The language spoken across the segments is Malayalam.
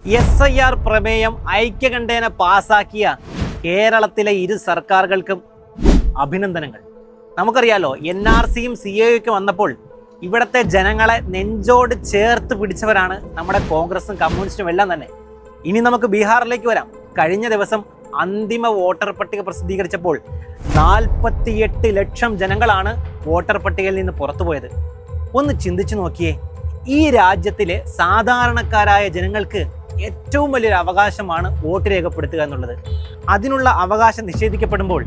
SIR പ്രമേയം ഐക്യകണ്ഠേന പാസാക്കിയ കേരളത്തിലെ ഇരു സർക്കാരുകൾക്കും അഭിനന്ദനങ്ങൾ. നമുക്കറിയാലോ, NRCയും CAA വന്നപ്പോൾ ഇവിടുത്തെ ജനങ്ങളെ നെഞ്ചോട് ചേർത്ത് പിടിച്ചവരാണ് നമ്മുടെ കോൺഗ്രസും കമ്മ്യൂണിസ്റ്റും എല്ലാം തന്നെ. ഇനി നമുക്ക് ബീഹാറിലേക്ക് വരാം. കഴിഞ്ഞ ദിവസം അന്തിമ വോട്ടർ പട്ടിക പ്രസിദ്ധീകരിച്ചപ്പോൾ 48 ലക്ഷം ജനങ്ങളാണ് വോട്ടർ പട്ടികയിൽ നിന്ന് പുറത്തുപോയത്. ഒന്ന് ചിന്തിച്ചു നോക്കിയേ, ഈ രാജ്യത്തിലെ സാധാരണക്കാരായ ജനങ്ങൾക്ക് ഏറ്റവും വലിയൊരു അവകാശമാണ് വോട്ട് രേഖപ്പെടുത്തുക എന്നുള്ളത്. അതിനുള്ള അവകാശം നിഷേധിക്കപ്പെടുമ്പോൾ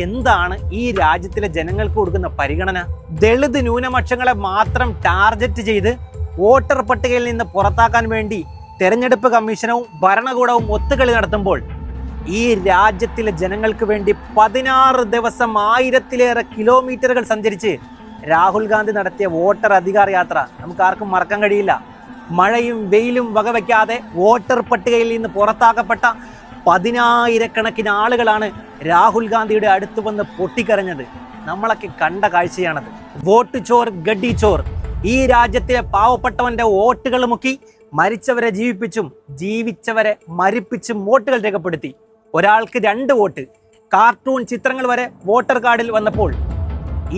എന്താണ് ഈ രാജ്യത്തിലെ ജനങ്ങൾക്ക് കൊടുക്കുന്ന പരിഗണന? ദളിത് ന്യൂനപക്ഷങ്ങളെ മാത്രം ടാർഗറ്റ് ചെയ്ത് വോട്ടർ പട്ടികയിൽ നിന്ന് പുറത്താക്കാൻ വേണ്ടി തെരഞ്ഞെടുപ്പ് കമ്മീഷനും ഭരണകൂടവും ഒത്തുകളി നടത്തുമ്പോൾ ഈ രാജ്യത്തിലെ ജനങ്ങൾക്ക് വേണ്ടി 16 ദിവസം 1000-ലേറെ കിലോമീറ്ററുകൾ സഞ്ചരിച്ച് രാഹുൽ ഗാന്ധി നടത്തിയ വോട്ടർ അധികാർ യാത്ര നമുക്ക് ആർക്കും മറക്കാൻ കഴിയില്ല. മഴയും വെയിലും വകവയ്ക്കാതെ വോട്ടർ പട്ടികയിൽ നിന്ന് പുറത്താക്കപ്പെട്ട 10,000-കണക്കിന് ആളുകളാണ് രാഹുൽ ഗാന്ധിയുടെ അടുത്ത് വന്ന് പൊട്ടിക്കരഞ്ഞത്. നമ്മളൊക്കെ കണ്ട കാഴ്ചയാണത്. വോട്ട് ചോർ ഗഡ്ഡി ചോർ. ഈ രാജ്യത്തിലെ പാവപ്പെട്ടവന്റെ വോട്ടുകൾ മുക്കി മരിച്ചവരെ ജീവിപ്പിച്ചും ജീവിച്ചവരെ മരിപ്പിച്ചും വോട്ടുകൾ രേഖപ്പെടുത്തി. ഒരാൾക്ക് 2 വോട്ട്, കാർട്ടൂൺ ചിത്രങ്ങൾ വരെ വോട്ടർ കാർഡിൽ വന്നപ്പോൾ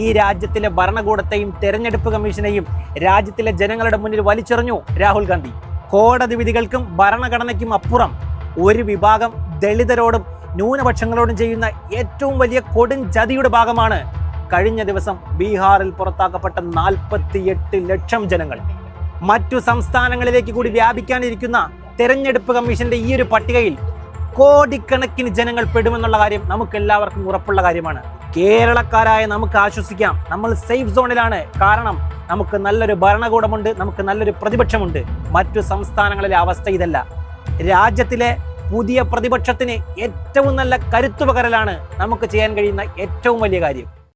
ഈ രാജ്യത്തിലെ ഭരണകൂടത്തെയും തെരഞ്ഞെടുപ്പ് കമ്മീഷനെയും രാജ്യത്തിലെ ജനങ്ങളുടെ മുന്നിൽ വലിച്ചെറിഞ്ഞു രാഹുൽ ഗാന്ധി. കോടതി വിധികൾക്കും ഭരണഘടനയ്ക്കും അപ്പുറം ഒരു വിഭാഗം ദളിതരോടും ന്യൂനപക്ഷങ്ങളോടും ചെയ്യുന്ന ഏറ്റവും വലിയ കൊടും ചതിയുടെ ഭാഗമാണ് കഴിഞ്ഞ ദിവസം ബീഹാറിൽ പുറത്താക്കപ്പെട്ട 48 ലക്ഷം ജനങ്ങൾ. മറ്റു സംസ്ഥാനങ്ങളിലേക്ക് കൂടി വ്യാപിക്കാനിരിക്കുന്ന തെരഞ്ഞെടുപ്പ് കമ്മീഷന്റെ ഈ ഒരു പട്ടികയിൽ കോടിക്കണക്കിന് ജനങ്ങൾ പെടുമെന്നുള്ള കാര്യം നമുക്ക് എല്ലാവർക്കും ഉറപ്പുള്ള കാര്യമാണ്. കേരളക്കാരായ നമുക്ക് ആശ്വസിക്കാം, നമ്മൾ സേഫ് സോണിലാണ്. കാരണം നമുക്ക് നല്ലൊരു ഭരണകൂടമുണ്ട്, നമുക്ക് നല്ലൊരു പ്രതിപക്ഷമുണ്ട്. മറ്റു സംസ്ഥാനങ്ങളിലെ അവസ്ഥ ഇതല്ല. രാജ്യത്തിലെ പുതിയ പ്രതിപക്ഷത്തിന് ഏറ്റവും നല്ല കരുത്തു പകരലാണ് നമുക്ക് ചെയ്യാൻ കഴിയുന്ന ഏറ്റവും വലിയ കാര്യം.